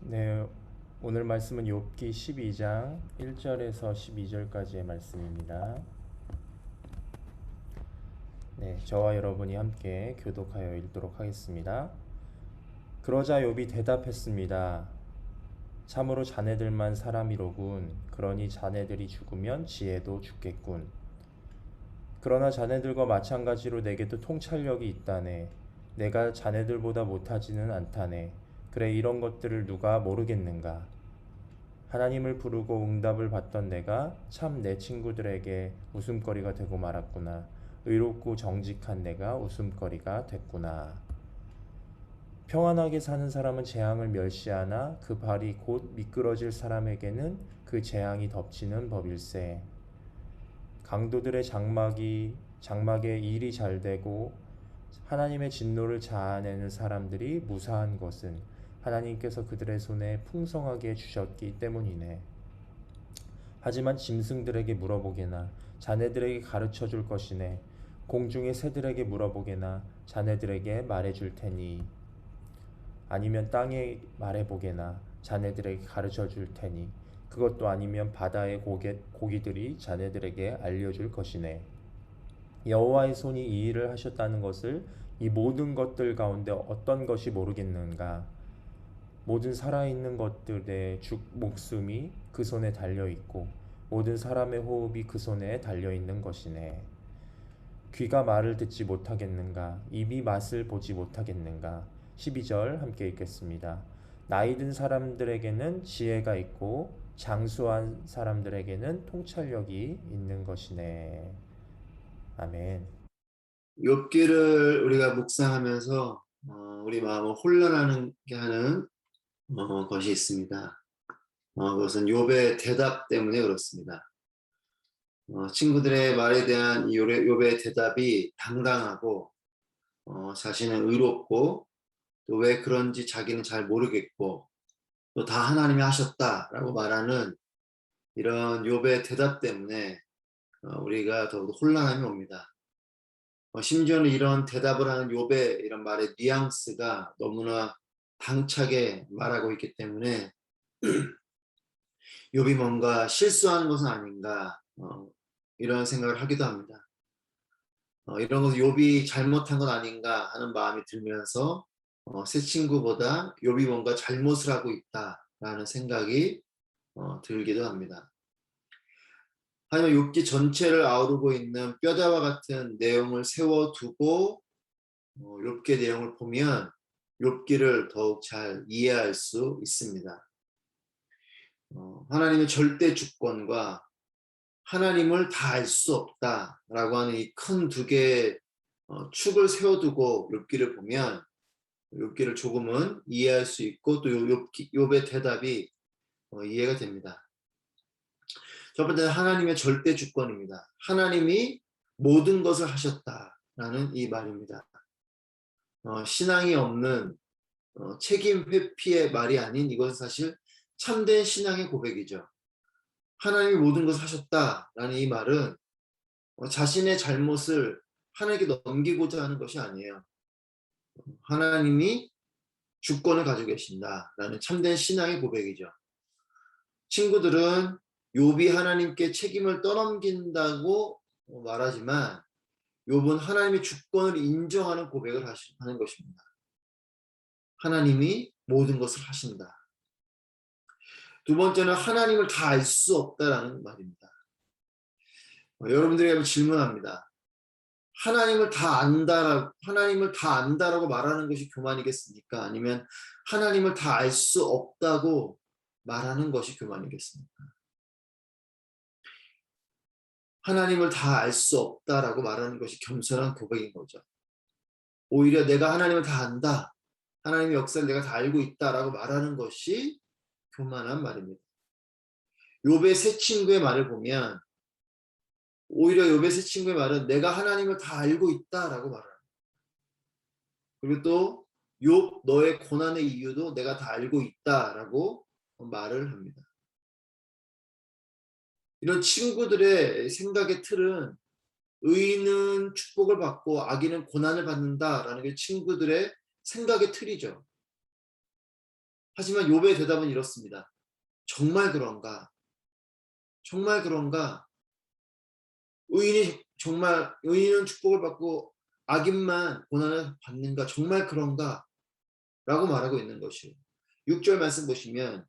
네, 오늘 말씀은 욥기 12장 1절에서 12절까지의 말씀입니다. 네, 저와 여러분이 함께 교독하여 읽도록 하겠습니다. 그러자 욥이 대답했습니다. 참으로 자네들만 사람이로군. 그러니 자네들이 죽으면 지혜도 죽겠군. 그러나 자네들과 마찬가지로 내게도 통찰력이 있다네. 내가 자네들보다 못하지는 않다네. 그래, 이런 것들을 누가 모르겠는가? 하나님을 부르고 응답을 받던 내가 참 내 친구들에게 웃음거리가 되고 말았구나. 의롭고 정직한 내가 웃음거리가 됐구나. 평안하게 사는 사람은 재앙을 멸시하나 그 발이 곧 미끄러질 사람에게는 그 재앙이 덮치는 법일세. 강도들의 장막에 일이 잘 되고 하나님의 진노를 자아내는 사람들이 무사한 것은 하나님께서 그들의 손에 풍성하게 주셨기 때문이네. 하지만 짐승들에게 물어보게나 자네들에게 가르쳐 줄 것이네. 공중의 새들에게 물어보게나 자네들에게 말해 줄 테니. 아니면 땅에 말해 보게나 자네들에게 가르쳐 줄 테니. 그것도 아니면 바다의 고기들이 자네들에게 알려줄 것이네. 여호와의 손이 이 일을 하셨다는 것을 이 모든 것들 가운데 어떤 것이 모르겠는가? 모든 살아있는 것들의 목숨이 그 손에 달려 있고 모든 사람의 호흡이 그 손에 달려 있는 것이네. 귀가 말을 듣지 못하겠는가? 입이 맛을 보지 못하겠는가? 12절 함께 읽겠습니다. 나이 든 사람들에게는 지혜가 있고 장수한 사람들에게는 통찰력이 있는 것이네. 아멘. 욥기를 우리가 묵상하면서 우리 마음을 혼란하게 하는 것이 있습니다. 그것은 욥의 대답 때문에 그렇습니다. 친구들의 말에 대한 이 욥의 대답이 당당하고 자신은 의롭고 또 왜 그런지 자기는 잘 모르겠고 또 다 하나님이 하셨다라고 말하는 이런 욥의 대답 때문에 우리가 더욱 혼란함이 옵니다. 심지어는 이런 대답을 하는 욥의 이런 말의 뉘앙스가 너무나 당차게 말하고 있기 때문에 욥이 뭔가 실수하는 것은 아닌가 이런 생각을 하기도 합니다. 이런 것을 욥이 잘못한 건 아닌가 하는 마음이 들면서 새 친구보다 욥이 뭔가 잘못을 하고 있다라는 생각이 들기도 합니다. 하지만 욥기 전체를 아우르고 있는 뼈대와 같은 내용을 세워두고 욥기의 내용을 보면 욥기를 더욱 잘 이해할 수 있습니다. 하나님의 절대 주권과 하나님을 다 알 수 없다라고 하는 이 큰 두 개의 축을 세워두고 욥기를 보면 욥기를 조금은 이해할 수 있고 또 욥의 대답이 이해가 됩니다. 첫 번째는 하나님의 절대 주권입니다. 하나님이 모든 것을 하셨다라는 이 말입니다. 신앙이 없는 책임 회피의 말이 아닌 이것은 사실 참된 신앙의 고백이죠. 하나님이 모든 것을 하셨다라는 이 말은 자신의 잘못을 하나님께 넘기고자 하는 것이 아니에요. 하나님이 주권을 가지고 계신다라는 참된 신앙의 고백이죠. 친구들은 욥이 하나님께 책임을 떠넘긴다고 말하지만 욥은 하나님의 주권을 인정하는 고백을 하는 것입니다. 하나님이 모든 것을 하신다. 두 번째는 하나님을 다 알 수 없다라는 말입니다. 여러분들에게 한번 질문합니다. 하나님을 다 안다라고 말하는 것이 교만이겠습니까? 아니면 하나님을 다 알 수 없다고 말하는 것이 교만이겠습니까? 하나님을 다 알 수 없다라고 말하는 것이 겸손한 고백인 거죠. 오히려 내가 하나님을 다 안다. 하나님의 역사를 내가 다 알고 있다라고 말하는 것이 교만한 말입니다. 욥의 세 친구의 말을 보면 오히려 욥의 세 친구의 말은 내가 하나님을 다 알고 있다라고 말합니다. 그리고 또 욥 너의 고난의 이유도 내가 다 알고 있다라고 말을 합니다. 이런 친구들의 생각의 틀은 의인은 축복을 받고 악인은 고난을 받는다라는 게 친구들의 생각의 틀이죠. 하지만 욥의 대답은 이렇습니다. 정말 그런가? 정말 그런가? 의인은 축복을 받고 악인만 고난을 받는가? 정말 그런가? 라고 말하고 있는 것이에요. 6절 말씀 보시면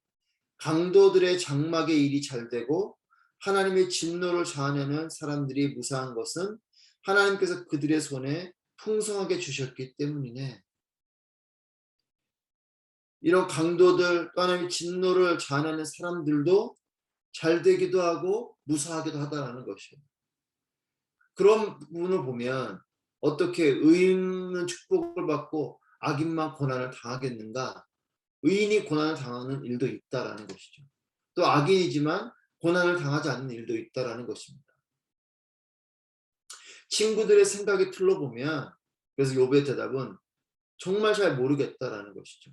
강도들의 장막의 일이 잘 되고 하나님의 진노를 자아내는 사람들이 무사한 것은 하나님께서 그들의 손에 풍성하게 주셨기 때문이네. 이런 강도들, 또 하나님의 진노를 자아내는 사람들도 잘 되기도 하고 무사하기도 하다라는 것이에요. 그런 부분을 보면 어떻게 의인은 축복을 받고 악인만 고난을 당하겠는가? 의인이 고난을 당하는 일도 있다라는 것이죠. 또 악인이지만 고난을 당하지 않는 일도 있다라는 것입니다. 친구들의 생각이 틀려보면 그래서 욥의 대답은 정말 잘 모르겠다라는 것이죠.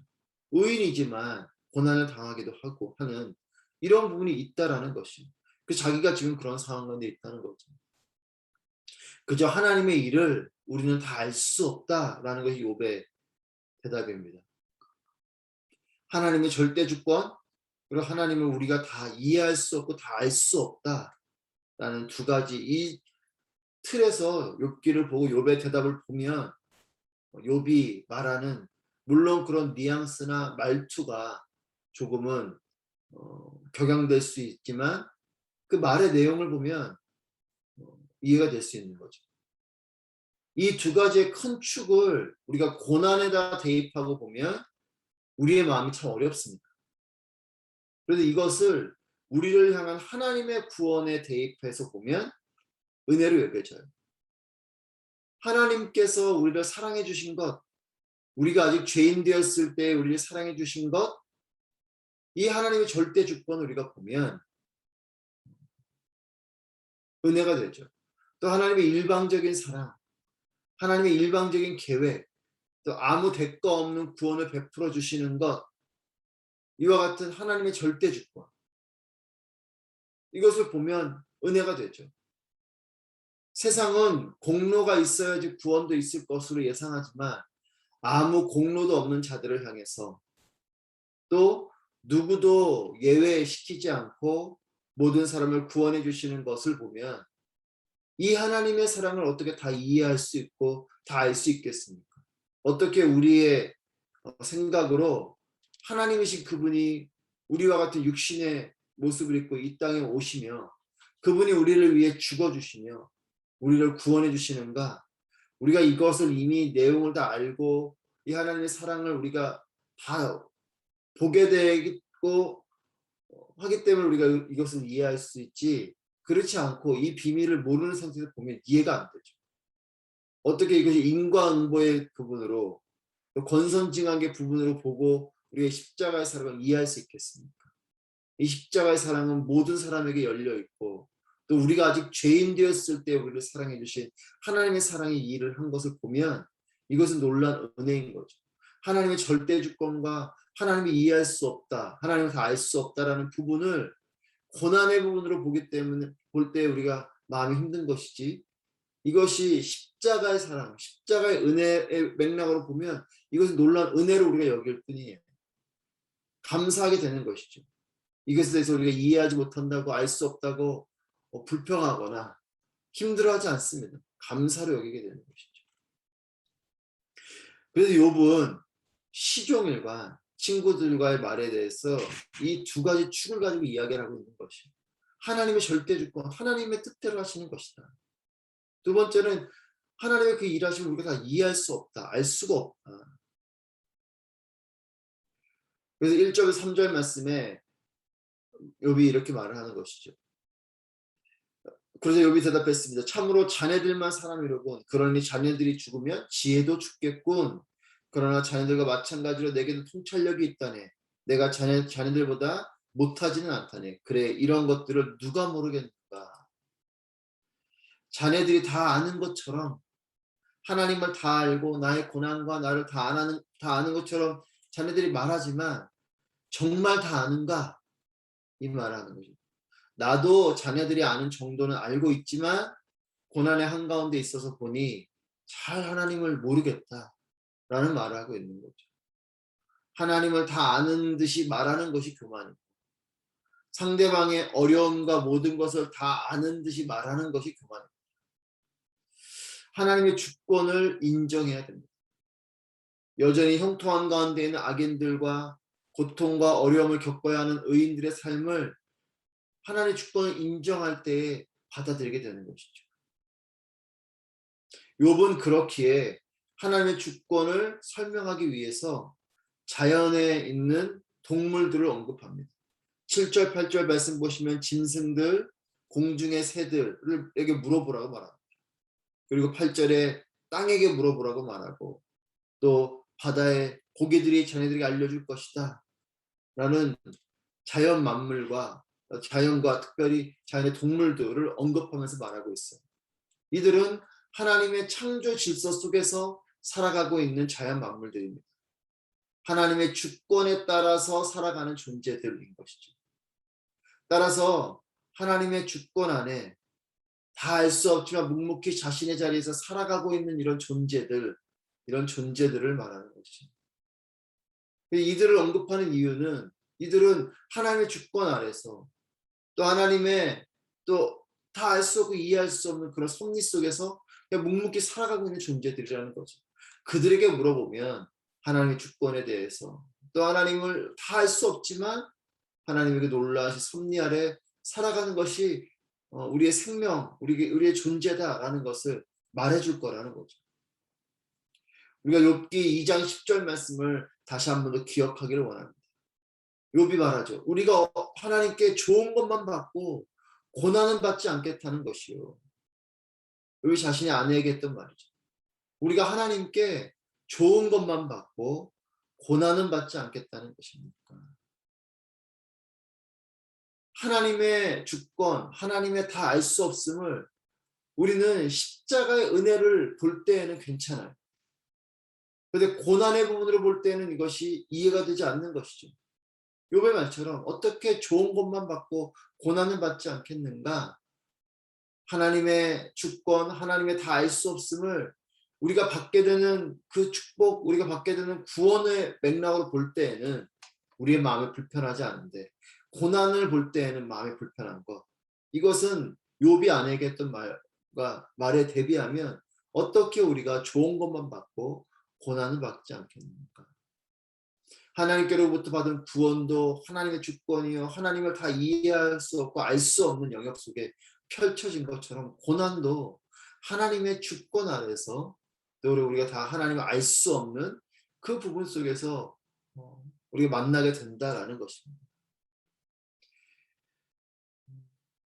의인이지만 고난을 당하기도 하고 하는 이런 부분이 있다라는 것이. 그 자기가 지금 그런 상황 가운데 있다는 거죠. 그저 하나님의 일을 우리는 다 알 수 없다라는 것이 욥의 대답입니다. 하나님의 절대 주권 그리고 하나님을 우리가 다 이해할 수 없고 다 알 수 없다라는 두 가지 이 틀에서 욥기를 보고 욥의 대답을 보면 욥이 말하는 물론 그런 뉘앙스나 말투가 조금은 격양될 수 있지만 그 말의 내용을 보면 이해가 될 수 있는 거죠. 이 두 가지의 큰 축을 우리가 고난에다 대입하고 보면 우리의 마음이 참 어렵습니다. 그래서 이것을 우리를 향한 하나님의 구원에 대입해서 보면 은혜로 여겨져요. 하나님께서 우리를 사랑해 주신 것, 우리가 아직 죄인 되었을 때 우리를 사랑해 주신 것, 이 하나님의 절대 주권을 우리가 보면 은혜가 되죠. 또 하나님의 일방적인 사랑, 하나님의 일방적인 계획, 또 아무 대가 없는 구원을 베풀어 주시는 것, 이와 같은 하나님의 절대 주권, 이것을 보면 은혜가 되죠. 세상은 공로가 있어야지 구원도 있을 것으로 예상하지만 아무 공로도 없는 자들을 향해서 또 누구도 예외시키지 않고 모든 사람을 구원해 주시는 것을 보면 이 하나님의 사랑을 어떻게 다 이해할 수 있고 다 알 수 있겠습니까? 어떻게 우리의 생각으로 하나님이신 그분이 우리와 같은 육신의 모습을 입고 이 땅에 오시며 그분이 우리를 위해 죽어주시며 우리를 구원해 주시는가? 우리가 이것을 이미 내용을 다 알고 이 하나님의 사랑을 우리가 다 보게 되고 하기 때문에 우리가 이것을 이해할 수 있지 그렇지 않고 이 비밀을 모르는 상태에서 보면 이해가 안 되죠. 어떻게 이것이 인과응보의 부분으로 권선징악의 부분으로 보고 우리의 십자가의 사랑을 이해할 수 있겠습니까? 이 십자가의 사랑은 모든 사람에게 열려 있고 또 우리가 아직 죄인 되었을 때 우리를 사랑해 주신 하나님의 사랑이 이 일을 한 것을 보면 이것은 놀라운 은혜인 거죠. 하나님의 절대 주권과 하나님이 이해할 수 없다, 하나님을 다 알 수 없다라는 부분을 고난의 부분으로 보기 때문에 볼 때 우리가 마음이 힘든 것이지 이것이 십자가의 사랑, 십자가의 은혜의 맥락으로 보면 이것은 놀라운 은혜로 우리가 여길 뿐이에요. 감사하게 되는 것이죠. 이것에 대해서 우리가 이해하지 못한다고 알 수 없다고 불평하거나 힘들어하지 않습니다. 감사로 여기게 되는 것이죠. 그래서 욥은 시종일관 친구들과의 말에 대해서 이 두 가지 축을 가지고 이야기를 하고 있는 것이에요. 하나님의 절대 주권, 하나님의 뜻대로 하시는 것이다. 두 번째는 하나님의 그 일하심을 우리가 다 이해할 수 없다. 알 수가 없다. 그래서 1절 3절 말씀에 욥이 이렇게 말을 하는 것이죠. 그래서 욥이 대답했습니다. 참으로 자네들만 사람이로군. 그러니 자네들이 죽으면 지혜도 죽겠군. 그러나 자네들과 마찬가지로 내게도 통찰력이 있다네. 내가 자네들보다 못하지는 않다네. 그래 이런 것들을 누가 모르겠는가. 자네들이 다 아는 것처럼 하나님을 다 알고 나의 고난과 나를 다 아는 것처럼 자네들이 말하지만 정말 다 아는가? 이 말하는 거죠. 나도 자네들이 아는 정도는 알고 있지만 고난의 한가운데 있어서 보니 잘 하나님을 모르겠다라는 말을 하고 있는 거죠. 하나님을 다 아는 듯이 말하는 것이 교만입니다. 상대방의 어려움과 모든 것을 다 아는 듯이 말하는 것이 교만입니다. 하나님의 주권을 인정해야 됩니다. 여전히 형통한 가운데 있는 악인들과 고통과 어려움을 겪어야 하는 의인들의 삶을 하나님의 주권을 인정할 때에 받아들이게 되는 것이죠. 욥은 그렇기에 하나님의 주권을 설명하기 위해서 자연에 있는 동물들을 언급합니다. 7절, 8절 말씀 보시면 짐승들, 공중의 새들에게 물어보라고 말합니다. 그리고 8절에 땅에게 물어보라고 말하고 또 바다의 고기들이 자네들에게 알려줄 것이다 라는 자연 만물과 자연과 특별히 자연의 동물들을 언급하면서 말하고 있어요. 이들은 하나님의 창조 질서 속에서 살아가고 있는 자연 만물들입니다. 하나님의 주권에 따라서 살아가는 존재들인 것이죠. 따라서 하나님의 주권 안에 다 알 수 없지만 묵묵히 자신의 자리에서 살아가고 있는 이런 존재들을 말하는 것이죠. 이들을 언급하는 이유는 이들은 하나님의 주권 아래서 또 하나님의 또 다 알 수 없고 이해할 수 없는 그런 섭리 속에서 그냥 묵묵히 살아가고 있는 존재들이라는 거죠. 그들에게 물어보면 하나님의 주권에 대해서 또 하나님을 다 알 수 없지만 하나님에게 놀라우신 섭리 아래 살아가는 것이 우리의 생명, 우리의 존재다라는 것을 말해줄 거라는 거죠. 우리가 욥기 2장 10절 말씀을 다시 한 번 더 기억하기를 원합니다. 욥이 말하죠. 우리가 하나님께 좋은 것만 받고 고난은 받지 않겠다는 것이요. 욥이 자신의 아내에게 했던 말이죠. 우리가 하나님께 좋은 것만 받고 고난은 받지 않겠다는 것입니까? 하나님의 주권, 하나님의 다 알 수 없음을 우리는 십자가의 은혜를 볼 때에는 괜찮아요. 그런데 고난의 부분으로 볼 때는 이것이 이해가 되지 않는 것이죠. 욥의 말처럼 어떻게 좋은 것만 받고 고난을 받지 않겠는가? 하나님의 주권, 하나님의 다 알 수 없음을 우리가 받게 되는 그 축복, 우리가 받게 되는 구원의 맥락으로 볼 때에는 우리의 마음이 불편하지 않은데 고난을 볼 때에는 마음이 불편한 것. 이것은 욥이 아내에게 했던 말에 대비하면 어떻게 우리가 좋은 것만 받고 고난을 받지 않겠습니까? 하나님께로부터 받은 구원도 하나님의 주권이요 하나님을 다 이해할 수 없고 알 수 없는 영역 속에 펼쳐진 것처럼 고난도 하나님의 주권 아래서 또 우리가 다 하나님을 알 수 없는 그 부분 속에서 우리가 만나게 된다라는 것입니다.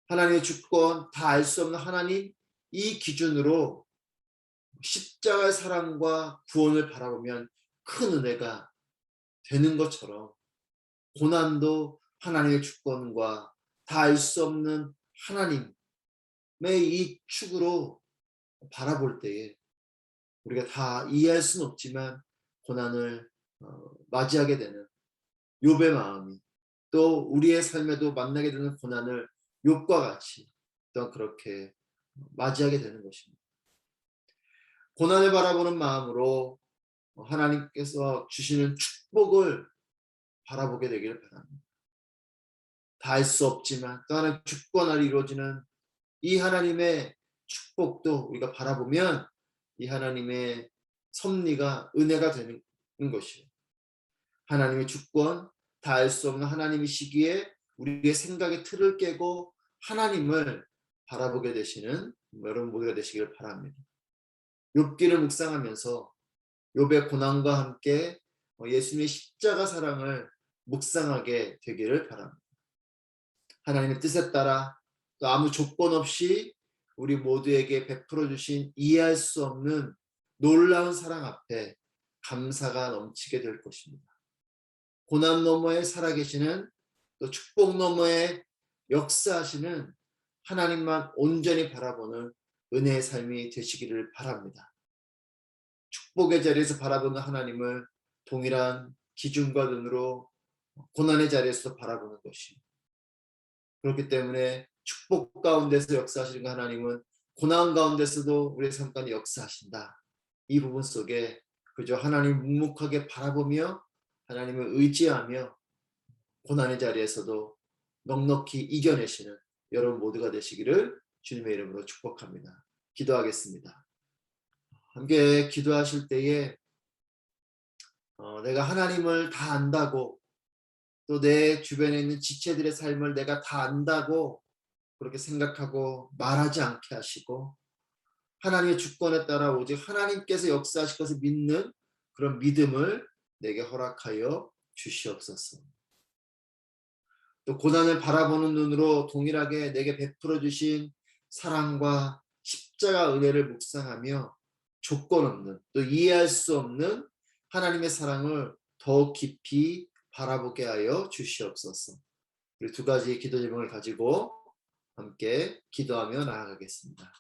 하나님의 주권, 다 알 수 없는 하나님, 이 기준으로 십자가의 사랑과 구원을 바라보면 큰 은혜가 되는 것처럼 고난도 하나님의 주권과 다 알 수 없는 하나님의 이 축으로 바라볼 때에 우리가 다 이해할 수는 없지만 고난을 맞이하게 되는 욥의 마음이 또 우리의 삶에도 만나게 되는 고난을 욥과 같이 또한 그렇게 맞이하게 되는 것입니다. 고난을 바라보는 마음으로 하나님께서 주시는 축복을 바라보게 되기를 바랍니다. 다 알 수 없지만 또 하나님 주권 아래 이루어지는 이 하나님의 축복도 우리가 바라보면 이 하나님의 섭리가 은혜가 되는 것이에요. 하나님의 주권, 다 알 수 없는 하나님이시기에 우리의 생각의 틀을 깨고 하나님을 바라보게 되시는 여러분 모두가 되시기를 바랍니다. 욥기를 묵상하면서 욥의 고난과 함께 예수님의 십자가 사랑을 묵상하게 되기를 바랍니다. 하나님의 뜻에 따라 또 아무 조건 없이 우리 모두에게 베풀어 주신 이해할 수 없는 놀라운 사랑 앞에 감사가 넘치게 될 것입니다. 고난 너머에 살아계시는 또 축복 너머에 역사하시는 하나님만 온전히 바라보는 은혜의 삶이 되시기를 바랍니다. 축복의 자리에서 바라보는 하나님을 동일한 기준과 눈으로 고난의 자리에서 바라보는 것이 그렇기 때문에 축복 가운데서 역사하시는 하나님은 고난 가운데서도 우리의 삶 가운데 역사하신다. 이 부분 속에 그저 하나님 묵묵하게 바라보며 하나님을 의지하며 고난의 자리에서도 넉넉히 이겨내시는 여러분 모두가 되시기를 주님의 이름으로 축복합니다. 기도하겠습니다. 함께 기도하실 때에 내가 하나님을 다 안다고, 또 내 주변에 있는 지체들의 삶을 내가 다 안다고 그렇게 생각하고 말하지 않게 하시고, 하나님의 주권에 따라 오직 하나님께서 역사하실 것을 믿는 그런 믿음을 내게 허락하여 주시옵소서. 또 고난을 바라보는 눈으로 동일하게 내게 베풀어 주신 사랑과 십자가 은혜를 묵상하며 조건 없는, 또 이해할 수 없는 하나님의 사랑을 더 깊이 바라보게 하여 주시옵소서. 우리 두 가지 기도 제목을 가지고 함께 기도하며 나아가겠습니다.